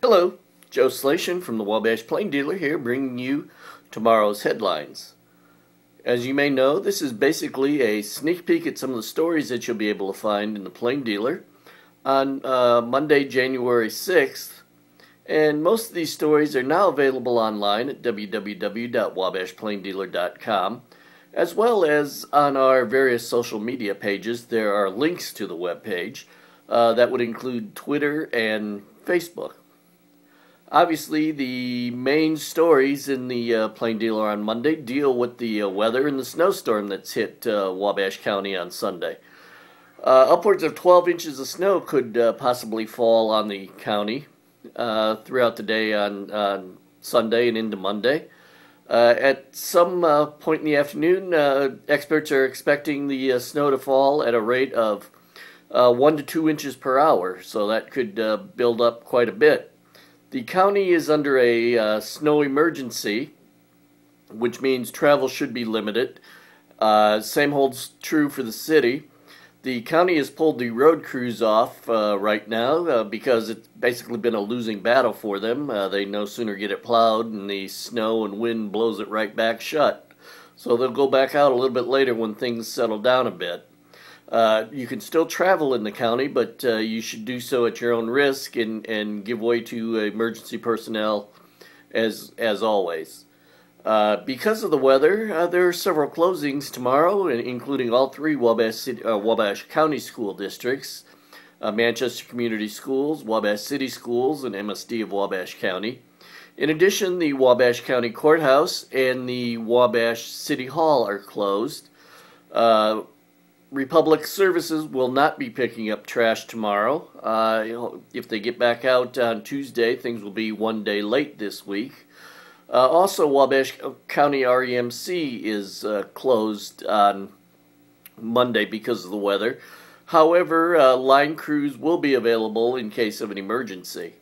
Hello, Joe Slation from the Wabash Plain Dealer here, bringing you tomorrow's headlines. As you may know, this is basically a sneak peek at some of the stories that you'll be able to find in the Plain Dealer on Monday, January 6th. And most of these stories are now available online at www.wabashplaindealer.com, as well as on our various social media pages. There are links to the webpage that would include Twitter and Facebook. Obviously, the main stories in the Plain Dealer on Monday deal with the weather and the snowstorm that's hit Wabash County on Sunday. Upwards of 12 inches of snow could possibly fall on the county throughout the day on Sunday and into Monday. At some point in the afternoon, experts are expecting the snow to fall at a rate of 1 to 2 inches per hour, so that could build up quite a bit. The county is under a snow emergency, which means travel should be limited. Same holds true for the city. The county has pulled the road crews off right now because it's basically been a losing battle for them. They no sooner get it plowed and the snow and wind blows it right back shut. So they'll go back out a little bit later when things settle down a bit. You can still travel in the county, but you should do so at your own risk and give way to emergency personnel as always. Because of the weather, there are several closings tomorrow, including all three Wabash County school districts, Manchester Community Schools, Wabash City Schools, and MSD of Wabash County. In addition, the Wabash County Courthouse and the Wabash City Hall are closed. Republic Services will not be picking up trash tomorrow. If they get back out on Tuesday, things will be one day late this week. Also, Wabash County REMC is closed on Monday because of the weather. However, line crews will be available in case of an emergency.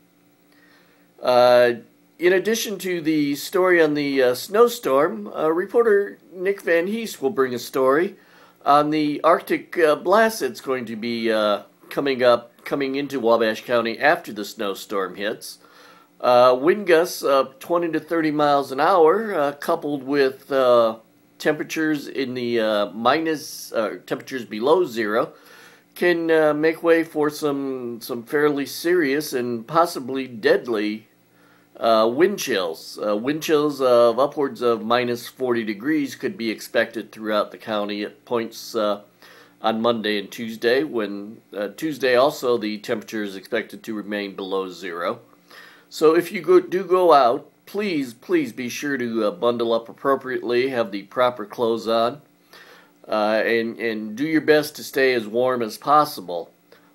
In addition to the story on the snowstorm, reporter Nick Van Heest will bring a story on the Arctic blast that's going to be coming into Wabash County after the snowstorm hits. Wind gusts of 20 to 30 miles an hour, coupled with temperatures in the temperatures below zero, can make way for some fairly serious and possibly deadly wind chills. Wind chills of upwards of minus 40 degrees could be expected throughout the county at points on Monday and Tuesday, when Tuesday also the temperature is expected to remain below zero. So if you do go out, please be sure to bundle up appropriately, have the proper clothes on, and do your best to stay as warm as possible.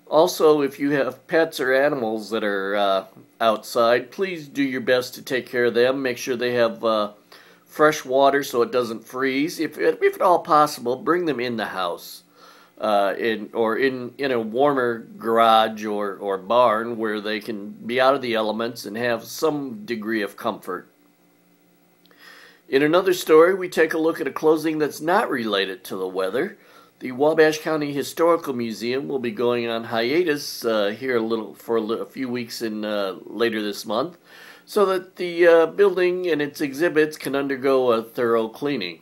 Also, if you have pets or animals that are outside, please do your best to take care of them. Make sure they have fresh water so it doesn't freeze. If at all possible, bring them in the house, in a warmer garage or barn where they can be out of the elements and have some degree of comfort. In another story, we take a look at a closing that's not related to the weather. The Wabash County Historical Museum will be going on hiatus here for a few weeks later this month, so that the building and its exhibits can undergo a thorough cleaning.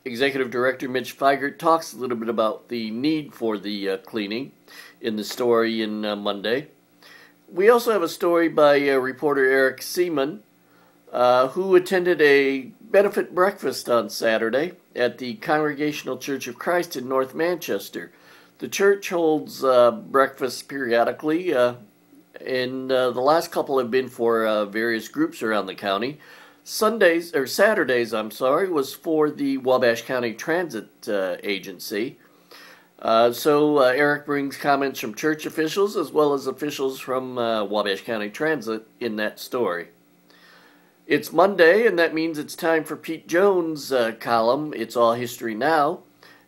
Executive Director Mitch Feigert talks a little bit about the need for the cleaning in the story in Monday. We also have a story by reporter Eric Seaman, who attended a benefit breakfast on Saturday at the Congregational Church of Christ in North Manchester. The church holds breakfasts periodically, and the last couple have been for various groups around the county. Saturdays, was for the Wabash County Transit Agency. So Eric brings comments from church officials as well as officials from Wabash County Transit in that story. It's Monday, and that means it's time for Pete Jones' column, It's All History Now.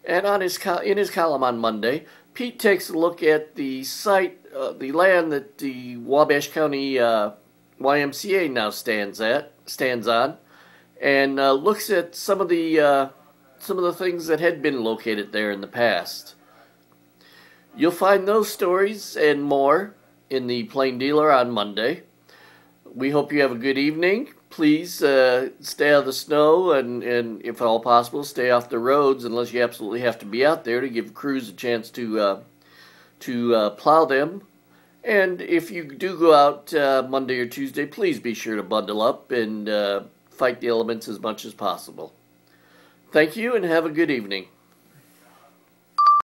And in his column on Monday, Pete takes a look at the the land that the Wabash County YMCA now stands on, and looks at some of the things that had been located there in the past. You'll find those stories and more in the Plain Dealer on Monday. We hope you have a good evening. Please stay out of the snow and, if at all possible, stay off the roads unless you absolutely have to be out there to give crews a chance to plow them. And if you do go out Monday or Tuesday, please be sure to bundle up and fight the elements as much as possible. Thank you and have a good evening.